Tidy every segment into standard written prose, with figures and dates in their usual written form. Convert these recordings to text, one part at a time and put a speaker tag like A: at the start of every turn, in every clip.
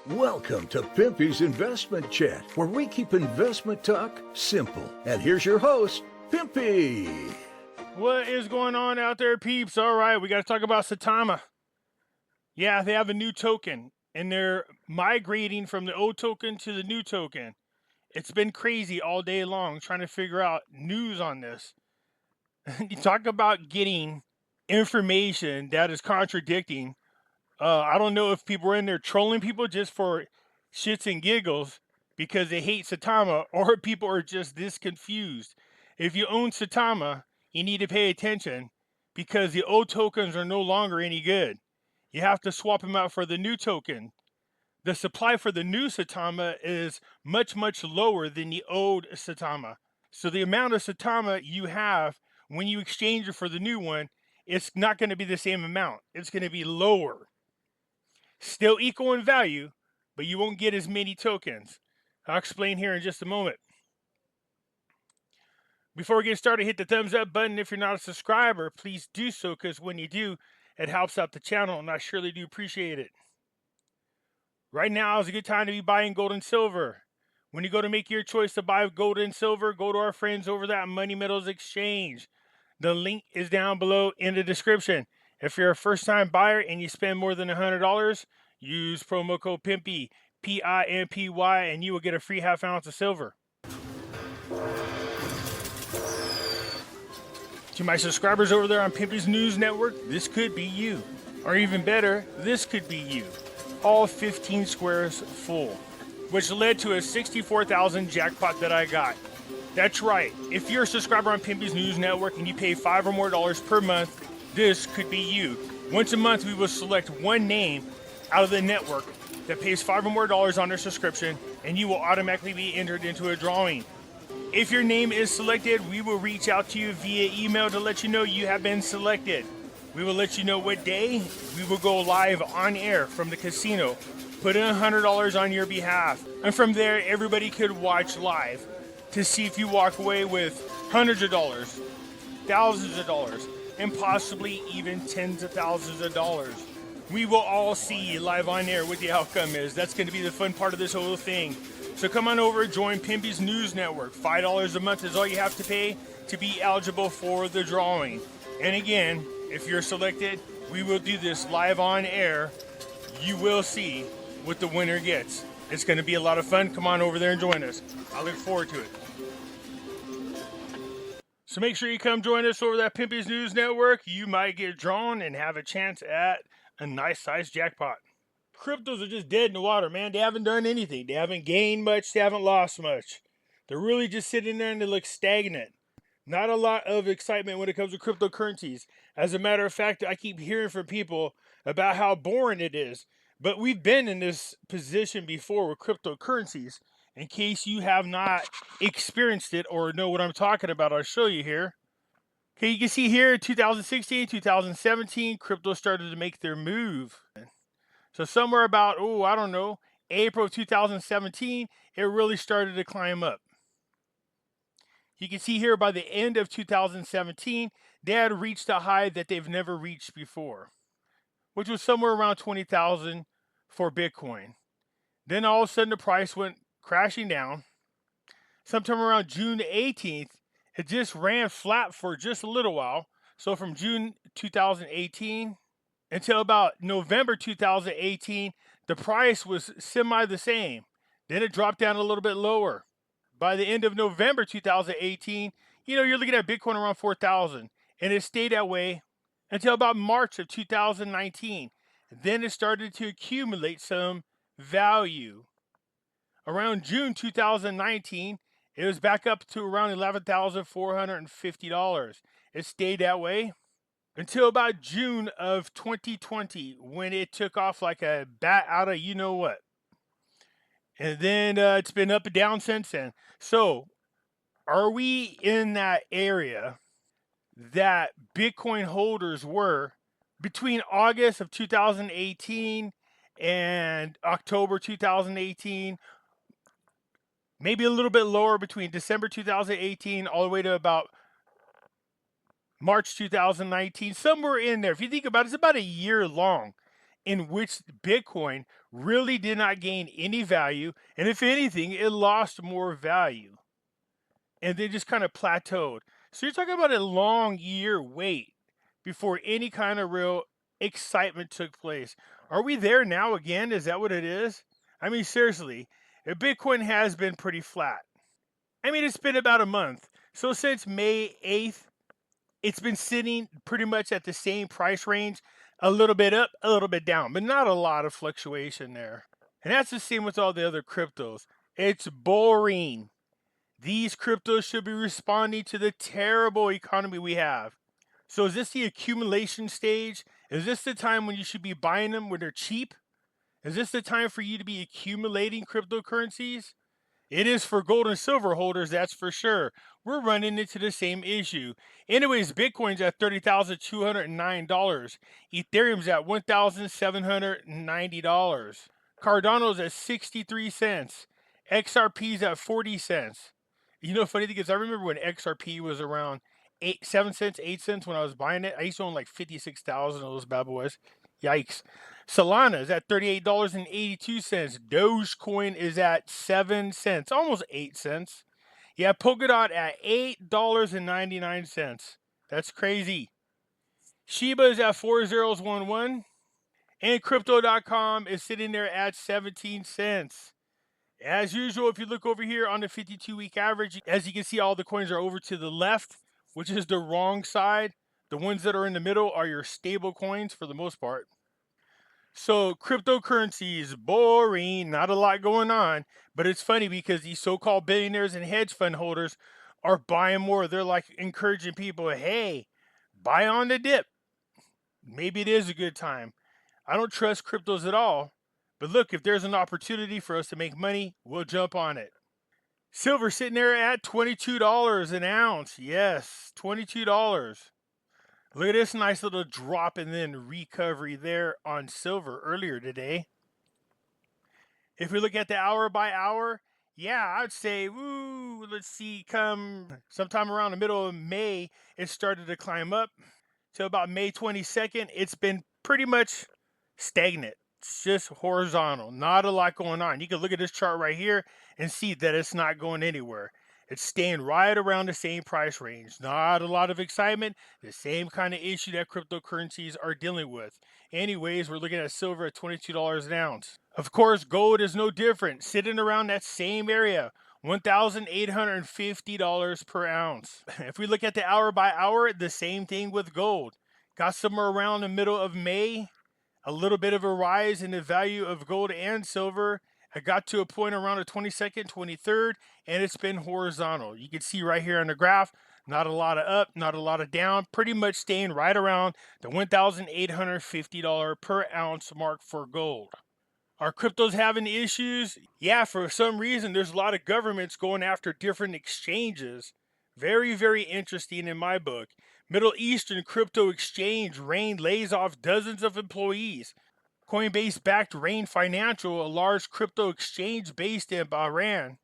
A: Welcome to Pimpy's Investment Chat, where we keep investment talk simple. And here's your host, Pimpy.
B: What is going on out there, peeps? All right, we got to talk about Saitama. Yeah, they have a new token, and they're migrating from the old token to the new token. It's been crazy all day long trying to figure out news on this. You talk about getting information that is contradicting. I don't know if people are in there trolling people just for shits and giggles because they hate Saitama, or people are just this confused. If you own Saitama, you need to pay attention because the old tokens are no longer any good. You have to swap them out for the new token. The supply for the new Saitama is much, much lower than the old Saitama. So the amount of Saitama you have when you exchange it for the new one, it's not going to be the same amount. It's going to be lower. Still equal in value, but you won't get as many tokens. I'll explain here in just a moment. Before we get started, hit the thumbs up button. If you're not a subscriber, please do so, because when you do, it helps out the channel, and I surely do appreciate it. Right now is a good time to be buying gold and silver. When you go to make your choice to buy gold and silver, go to our friends over at Money Metals Exchange. The link is down below in the description. If you're a first-time buyer and you spend more than $100, use promo code Pimpy, P-I-M-P-Y, and you will get a free half ounce of silver. To my subscribers over there on Pimpy's News Network, this could be you. Or even better, this could be you. All 15 squares full, which led to a 64,000 jackpot that I got. That's right. If you're a subscriber on Pimpy's News Network and you pay $5 or more per month, this could be you. Once a month, we will select one name out of the network that pays $5 or more on their subscription, and you will automatically be entered into a drawing. If your name is selected, we will reach out to you via email to let you know you have been selected. We will let you know what day. We will go live on air from the casino, put in $100 on your behalf, and from there, everybody could watch live to see if you walk away with hundreds of dollars, thousands of dollars, and possibly even tens of thousands of dollars. We will all see live on air what the outcome is. That's going to be the fun part of this whole thing. So come on over, join Pimpy's News Network. $5 a month is all you have to pay to be eligible for the drawing. And again, if you're selected, we will do this live on air. You will see what the winner gets. It's going to be a lot of fun. Come on over there and join us. I look forward to it. So make sure you come join us over that Pimpy's News Network. You might get drawn and have a chance at a nice sized jackpot. Cryptos are just dead in the water, man. They haven't done anything. They haven't gained much. They haven't lost much. They're really just sitting there and they look stagnant. Not a lot of excitement when it comes to cryptocurrencies. As a matter of fact, I keep hearing from people about how boring it is. But we've been in this position before with cryptocurrencies. In case you have not experienced it or know what I'm talking about, I'll show you here. Okay, you can see here 2016, 2017, crypto started to make their move. So somewhere about, I don't know, April of 2017, it really started to climb up. You can see here by the end of 2017, they had reached a high that they've never reached before, which was somewhere around 20,000 for Bitcoin. Then all of a sudden the price went crashing down. Sometime around June 18th, it just ran flat for just a little while. So from June 2018 until about November 2018, the price was semi the same. Then it dropped down a little bit lower. By the end of November 2018, you're looking at Bitcoin around 4,000. And it stayed that way until about March of 2019. Then it started to accumulate some value. Around June 2019, it was back up to around $11,450. It stayed that way until about June of 2020, when it took off like a bat out of you-know-what. And then it's been up and down since then. So are we in that area that Bitcoin holders were between August of 2018 and October 2018? Maybe a little bit lower between December 2018 all the way to about March 2019, somewhere in there. If you think about it, it's about a year long. in which Bitcoin really did not gain any value, and if anything, it lost more value, and then just kind of plateaued. So you're talking about a long year wait before any kind of real excitement took place. Are we there now again? Is that what it is? I mean, seriously, Bitcoin has been pretty flat. I mean, it's been about a month. So since May 8th, it's been sitting pretty much at the same price range, a little bit up, a little bit down, but not a lot of fluctuation there. And that's the same with all the other cryptos. It's boring. These cryptos should be responding to the terrible economy we have. So is this the accumulation stage? Is this the time when you should be buying them when they're cheap? Is this the time for you to be accumulating cryptocurrencies? It is for gold and silver holders, that's for sure. We're running into the same issue. Anyways, Bitcoin's at $30,209. Ethereum's at $1,790. Cardano's at 63 cents. XRP's at 40 cents. You know, funny thing is, I remember when XRP was around 7 cents, 8 cents when I was buying it. I used to own like 56,000 of those bad boys. Yikes. Solana is at $38.82. Dogecoin is at 7 cents, almost 8 cents. Yeah, Polkadot at $8.99. That's crazy. Shiba is at 4011. And Crypto.com is sitting there at 17 cents. As usual, if you look over here on the 52-week average, as you can see, all the coins are over to the left, which is the wrong side. The ones that are in the middle are your stable coins for the most part. So cryptocurrency is boring, not a lot going on, but it's funny because these so-called billionaires and hedge fund holders are buying more. They're like encouraging people, hey, buy on the dip. Maybe it is a good time. I don't trust cryptos at all, but look, if there's an opportunity for us to make money, we'll jump on it. Silver sitting there at $22 an ounce. Yes, $22. Look at this nice little drop and then recovery there on silver earlier today. If we look at the hour by hour, yeah, I'd say, let's see, come sometime around the middle of May, it started to climb up. Till about May 22nd, it's been pretty much stagnant. It's just horizontal, not a lot going on. You can look at this chart right here and see that it's not going anywhere. It's staying right around the same price range. Not a lot of excitement. The same kind of issue that cryptocurrencies are dealing with. Anyways, we're looking at silver at $22 an ounce. Of course, gold is no different. Sitting around that same area. $1,850 per ounce. If we look at the hour by hour, the same thing with gold. Got somewhere around the middle of May. A little bit of a rise in the value of gold and silver. I got to a point around the 22nd, 23rd, and it's been horizontal. You can see right here on the graph, not a lot of up, not a lot of down, pretty much staying right around the $1,850 per ounce mark for gold. Are cryptos having issues? Yeah, for some reason, there's a lot of governments going after different exchanges. Very, very interesting in my book. Middle Eastern crypto exchange Rain lays off dozens of employees. Coinbase backed Rain Financial, a large crypto exchange based in Bahrain,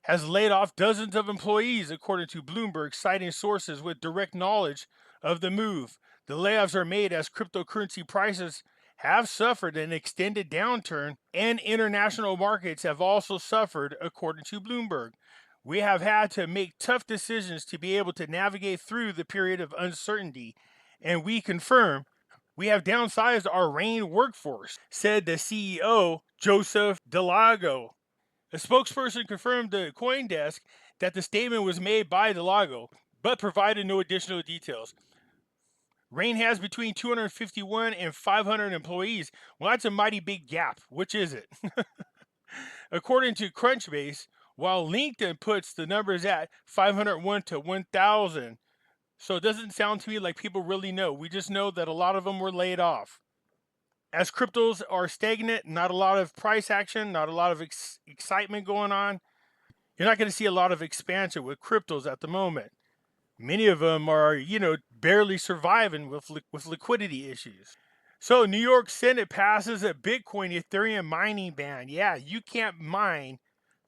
B: has laid off dozens of employees, according to Bloomberg, citing sources with direct knowledge of the move. The layoffs are made as cryptocurrency prices have suffered an extended downturn, and international markets have also suffered, according to Bloomberg. We have had to make tough decisions to be able to navigate through the period of uncertainty, and we confirm we have downsized our Rain workforce, said the CEO, Joseph Delago. A spokesperson confirmed to CoinDesk that the statement was made by Delago, but provided no additional details. Rain has between 251 and 500 employees. Well, that's a mighty big gap. Which is it? According to Crunchbase, while LinkedIn puts the numbers at 501 to 1,000. So it doesn't sound to me like people really know. We just know that a lot of them were laid off. As cryptos are stagnant, not a lot of price action, not a lot of excitement going on. You're not going to see a lot of expansion with cryptos at the moment. Many of them are, barely surviving with liquidity issues. So New York Senate passes a Bitcoin Ethereum mining ban. Yeah, you can't mine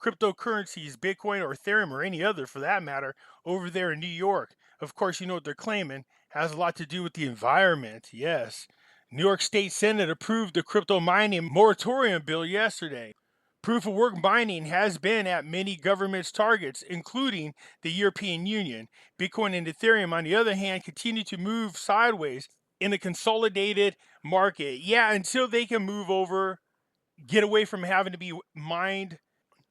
B: cryptocurrencies, Bitcoin or Ethereum or any other for that matter, over there in New York. Of course, you know what they're claiming has a lot to do with the environment. Yes. New York State Senate approved the crypto mining moratorium bill yesterday. Proof of work mining has been at many governments' targets, including the European Union. Bitcoin and Ethereum, on the other hand, continue to move sideways in a consolidated market. Yeah, until they can move over, get away from having to be mined.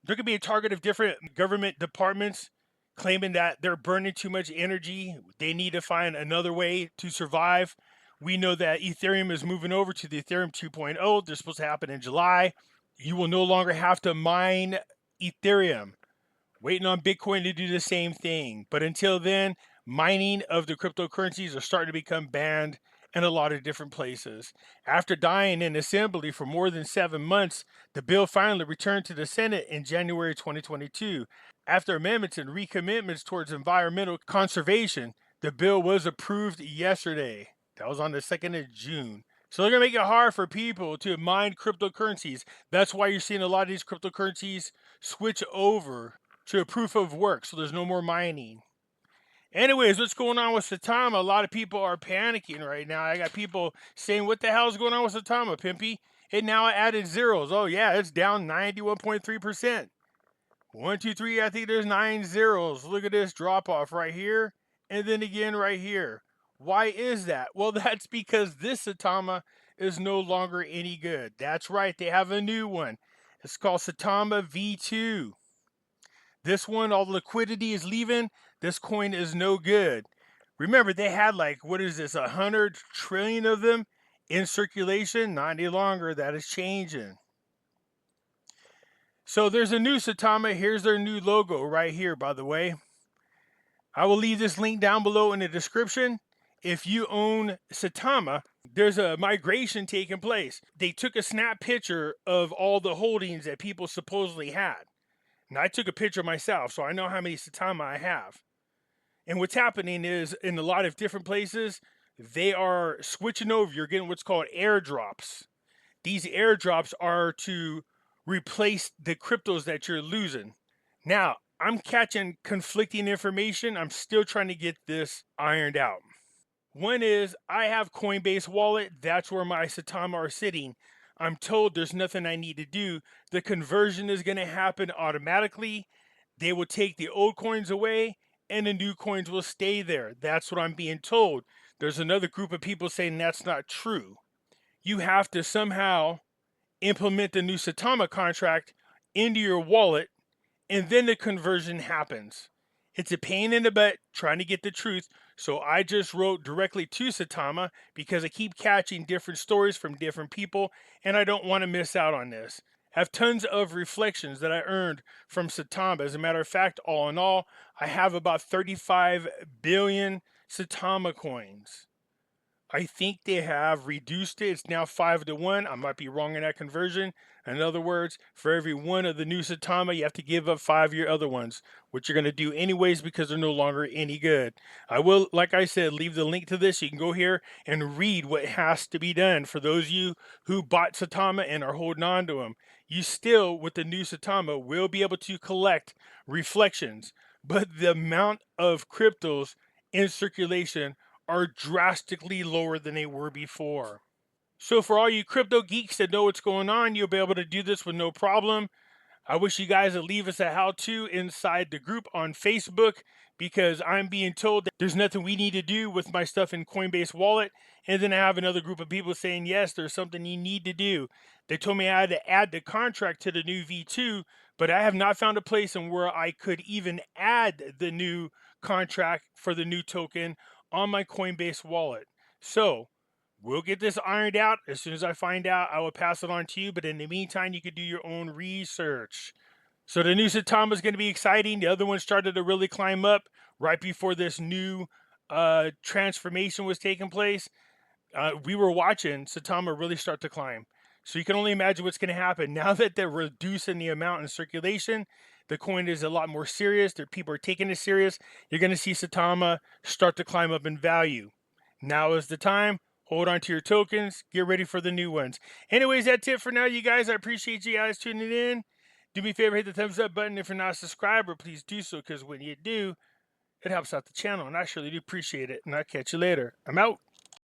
B: There could be a target of different government departments claiming that they're burning too much energy. They need to find another way to survive. We know that Ethereum is moving over to the Ethereum 2.0. They're supposed to happen in July. You will no longer have to mine Ethereum. Waiting on Bitcoin to do the same thing. But until then, mining of the cryptocurrencies are starting to become banned in a lot of different places. After dying in assembly for more than 7 months, the bill finally returned to the Senate in January 2022. After amendments and recommitments towards environmental conservation, the bill was approved yesterday. That was on the 2nd of June. So they're going to make it hard for people to mine cryptocurrencies. That's why you're seeing a lot of these cryptocurrencies switch over to a proof of work, so there's no more mining. Anyways, what's going on with Saitama? A lot of people are panicking right now. I got people saying, what the hell is going on with Saitama, Pimpy? It now added zeros. Oh, yeah, it's down 91.3%. 1, 2, 3, I think there's 9 zeros. Look at this drop off right here, and then again right here. Why is that? Well, that's because this Saitama is no longer any good. That's right, they have a new one. It's called Saitama V2. This one, all the liquidity is leaving. This coin is no good. Remember, they had like, what is this, 100 trillion of them in circulation? Not any longer. That is changing. So there's a new Saitama. Here's their new logo right here, by the way. I will leave this link down below in the description. If you own Saitama, there's a migration taking place. They took a snap picture of all the holdings that people supposedly had. Now, I took a picture myself, so I know how many Saitama I have. And what's happening is, in a lot of different places, they are switching over. You're getting what's called airdrops. These airdrops are to replace the cryptos that you're losing. Now, I'm catching conflicting information. I'm still trying to get this ironed out. One is, I have Coinbase wallet. That's where my Saitama are sitting. I'm told there's nothing I need to do. The conversion is going to happen automatically. They will take the old coins away and the new coins will stay there. That's what I'm being told. There's another group of people saying that's not true. You have to somehow implement the new Saitama contract into your wallet, and then the conversion happens. It's a pain in the butt trying to get the truth, so I just wrote directly to Saitama because I keep catching different stories from different people, and I don't want to miss out on this. I have tons of reflections that I earned from Saitama. As a matter of fact, all in all, I have about 35 billion Saitama coins. I think they have reduced it. It's now 5-1. I might be wrong in that conversion. In other words, for every one of the new Saitama, you have to give up 5 of your other ones, which you're going to do anyways because they're no longer any good. I will, like I said, leave the link to this. You can go here and read what has to be done. For those of you who bought Saitama and are holding on to them, you still, with the new Saitama, will be able to collect reflections. But the amount of cryptos in circulation are drastically lower than they were before. So for all you crypto geeks that know what's going on, you'll be able to do this with no problem. I wish you guys would leave us a how-to inside the group on Facebook, because I'm being told that there's nothing we need to do with my stuff in Coinbase wallet. And then I have another group of people saying, yes, there's something you need to do. They told me I had to add the contract to the new V2, but I have not found a place in where I could even add the new contract for the new token on my Coinbase wallet. So we'll get this ironed out. As soon as I find out, I will pass it on to you. But in the meantime, you can do your own research. So the new Saitama is going to be exciting. The other one started to really climb up right before this new transformation was taking place. We were watching Saitama really start to climb. So you can only imagine what's going to happen. Now that they're reducing the amount in circulation, the coin is a lot more serious. People are taking it serious. You're going to see Saitama start to climb up in value. Now is the time. Hold on to your tokens. Get ready for the new ones. Anyways, that's it for now, you guys. I appreciate you guys tuning in. Do me a favor, hit the thumbs up button. If you're not a subscriber, please do so, because when you do, it helps out the channel, and I surely do appreciate it. And I'll catch you later. I'm out.